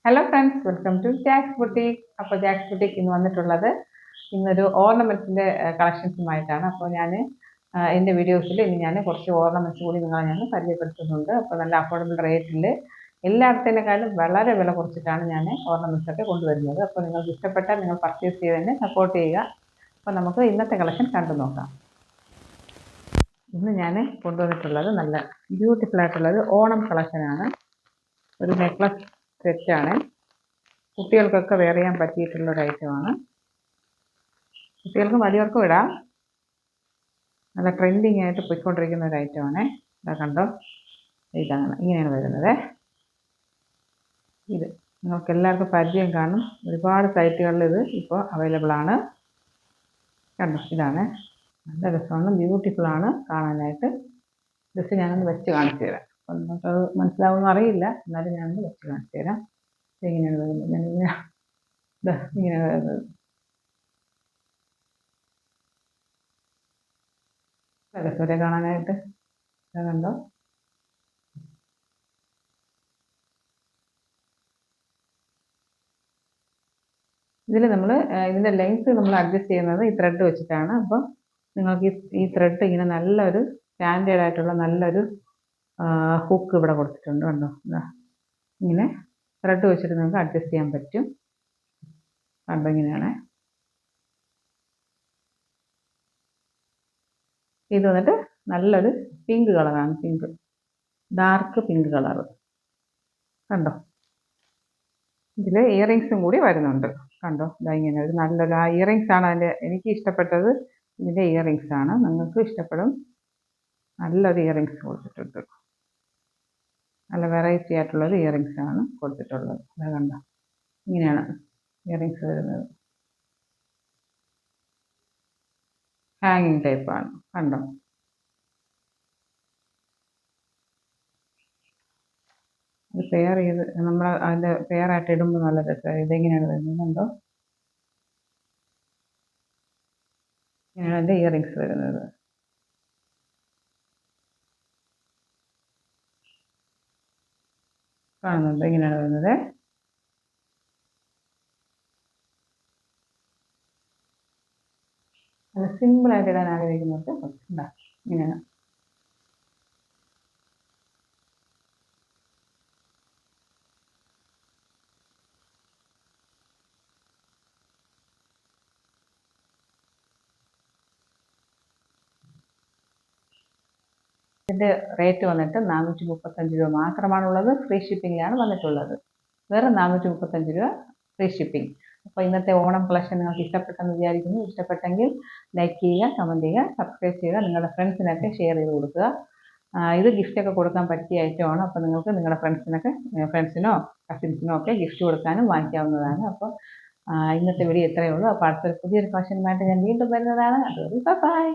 Hello friends, welcome to Jack's boutique. അപ്പോൾ Jack's boutique ഇന്ന് വന്നിട്ടുള്ളത് ഇന്നൊരു ഓർണമെൻറ്റ്സിൻ്റെ കളക്ഷൻസുമായിട്ടാണ്. അപ്പോൾ ഞാൻ എൻ്റെ വീഡിയോസിൽ ഇനി ഞാൻ കുറച്ച് ഓർണമെൻറ്റ്സ് കൂടി നിങ്ങളെ ഞാൻ പരിചയപ്പെടുത്തുന്നുണ്ട്. അപ്പോൾ നല്ല അഫോർഡബിൾ റേറ്റിൽ എല്ലായിടത്തേക്കാളും വളരെ വില കുറച്ചിട്ടാണ് ഞാൻ ഓർണമെൻറ്റ്സ് ഒക്കെ കൊണ്ടുവരുന്നത്. അപ്പോൾ നിങ്ങൾക്ക് ഇഷ്ടപ്പെട്ടാൽ നിങ്ങൾ പർച്ചേസ് ചെയ്ത് തന്നെ സപ്പോർട്ട് ചെയ്യുക. അപ്പോൾ നമുക്ക് ഇന്നത്തെ കളക്ഷൻ കണ്ടു നോക്കാം. ഇന്ന് ഞാൻ കൊണ്ടുവന്നിട്ടുള്ളത് നല്ല ബ്യൂട്ടിഫുൾ ആയിട്ടുള്ളൊരു ഓണം കളക്ഷനാണ്. ഒരു നെക്ലസ് സെറ്റാണ്. കുട്ടികൾക്കൊക്കെ വെയർ ചെയ്യാൻ പറ്റിയിട്ടുള്ളൊരു ഐറ്റമാണ്. കുട്ടികൾക്കും വലിയവർക്കും ഇടാം. നല്ല ട്രെൻഡിങ് ആയിട്ട് പോയിക്കൊണ്ടിരിക്കുന്ന ഒരു ഐറ്റമാണ്. ഇതാ കണ്ടോ, ഇതാണ് ഇങ്ങനെയാണ് വരുന്നത്. ഇത് നിങ്ങൾക്ക് എല്ലാവർക്കും പരിചയം കാണും. ഒരുപാട് സൈറ്റുകളിൽ ഇത് ഇപ്പോൾ അവൈലബിൾ ആണ്. കണ്ടോ, ഇതാണ്. നല്ല രസമാണ്, ബ്യൂട്ടിഫുൾ ആണ് കാണാനായിട്ട്. ജസ്റ്റ് ഞാനൊന്ന് വെച്ച് കാണിച്ചു തരാം. അപ്പം നിങ്ങൾക്കത് മനസ്സിലാവുമെന്ന് അറിയില്ല, എന്നാലും ഞാനൊന്ന് വെച്ച് കാണിച്ചു തരാം. ഇങ്ങനെയാണ് വരുന്നത്. ഇങ്ങനെയാണ് വരുന്നത്. രസവരെ കാണാനായിട്ട്. കണ്ടോ, ഇതിൽ നമ്മൾ ഇതിൻ്റെ ലെങ്ത് നമ്മൾ അഡ്ജസ്റ്റ് ചെയ്യുന്നത് ഈ ത്രെഡ് വെച്ചിട്ടാണ്. അപ്പോൾ നിങ്ങൾക്ക് ഈ ത്രെഡ് ഇങ്ങനെ നല്ലൊരു സ്റ്റാൻഡേർഡ് ആയിട്ടുള്ള നല്ലൊരു ഹുക്ക് ഇവിടെ കൊടുത്തിട്ടുണ്ട്. കണ്ടോ, ഇങ്ങനെ ത്രെഡ് വെച്ചിട്ട് നിങ്ങൾക്ക് അഡ്ജസ്റ്റ് ചെയ്യാൻ പറ്റും. കണ്ടോ, ഇങ്ങനെയാണ്. ഇത് വന്നിട്ട് നല്ലൊരു പിങ്ക് കളറാണ്. Pink, dark pink colour. കണ്ടോ, ഇതിൽ ഇയറിങ്സും കൂടി വരുന്നുണ്ട്. കണ്ടോ, ഇതാ ഇങ്ങനെ ഒരു നല്ലൊരു ഇയറിങ്സ് ആണ് അതിൻ്റെ എനിക്ക് ഇഷ്ടപ്പെട്ടത്. ഇതിൻ്റെ ഇയറിങ്സ് ആണ്, നിങ്ങൾക്ക് ഇഷ്ടപ്പെടും. നല്ലൊരു ഇയറിങ്സ് കൊടുത്തിട്ടുണ്ട്. നല്ല വെറൈറ്റി ആയിട്ടുള്ളൊരു ഇയറിങ്സ് ആണ് കൊടുത്തിട്ടുള്ളത്. അതാ കണ്ടോ, ഇങ്ങനെയാണ് ഇയറിങ്സ് വരുന്നത്. ഹാങ്ങിങ് ടൈപ്പാണ്. കണ്ടോ, ഇത് പെയർ ചെയ്ത് നമ്മൾ അതിൻ്റെ പെയറായിട്ട് ഇടുമ്പോൾ നല്ല രസമാണ്. ഇതെങ്ങനെയാണ് വരുന്നത് കണ്ടോ, ഇങ്ങനെയാണ് അതിൻ്റെ ഇയറിങ്സ് വരുന്നത്. കാണുന്നുണ്ട്, ഇങ്ങനെയാണ് വരുന്നത്. അത് സിമ്പിളായിട്ട് ഇടാൻ ആഗ്രഹിക്കുന്നത് ഇങ്ങനെയാണ്. ഇതിൻ്റെ റേറ്റ് വന്നിട്ട് 435 രൂപ മാത്രമാണുള്ളത്. ഫ്രീ ഷിപ്പിങ്ങിലാണ് വന്നിട്ടുള്ളത്. വേറെ 435 രൂപ ഫ്രീ ഷിപ്പിംഗ്. അപ്പോൾ ഇന്നത്തെ ഓണം കളക്ഷൻ നിങ്ങൾക്ക് ഇഷ്ടപ്പെട്ടെന്ന് വിചാരിക്കുന്നു. ഇഷ്ടപ്പെട്ടെങ്കിൽ ലൈക്ക് ചെയ്യുക, കമൻറ്റ് ചെയ്യുക, സബ്സ്ക്രൈബ് ചെയ്യുക, നിങ്ങളുടെ ഫ്രണ്ട്സിനൊക്കെ ഷെയർ ചെയ്ത് കൊടുക്കുക. ഇത് ഗിഫ്റ്റൊക്കെ കൊടുക്കാൻ പറ്റിയ ഐറ്റമാണ്. അപ്പോൾ നിങ്ങൾക്ക് നിങ്ങളുടെ ഫ്രണ്ട്സിനോ കസിൻസിനോ ഒക്കെ ഗിഫ്റ്റ് കൊടുക്കാനും വാങ്ങിക്കാവുന്നതാണ്. അപ്പോൾ ഇന്നത്തെ വീഡിയോ ഇത്രയേ ഉള്ളൂ. അപ്പോൾ അടുത്തൊരു പുതിയൊരു കളക്ഷനുമായിട്ട് ഞാൻ വീണ്ടും വരുന്നതാണ്. അതുവരെ ബൈ.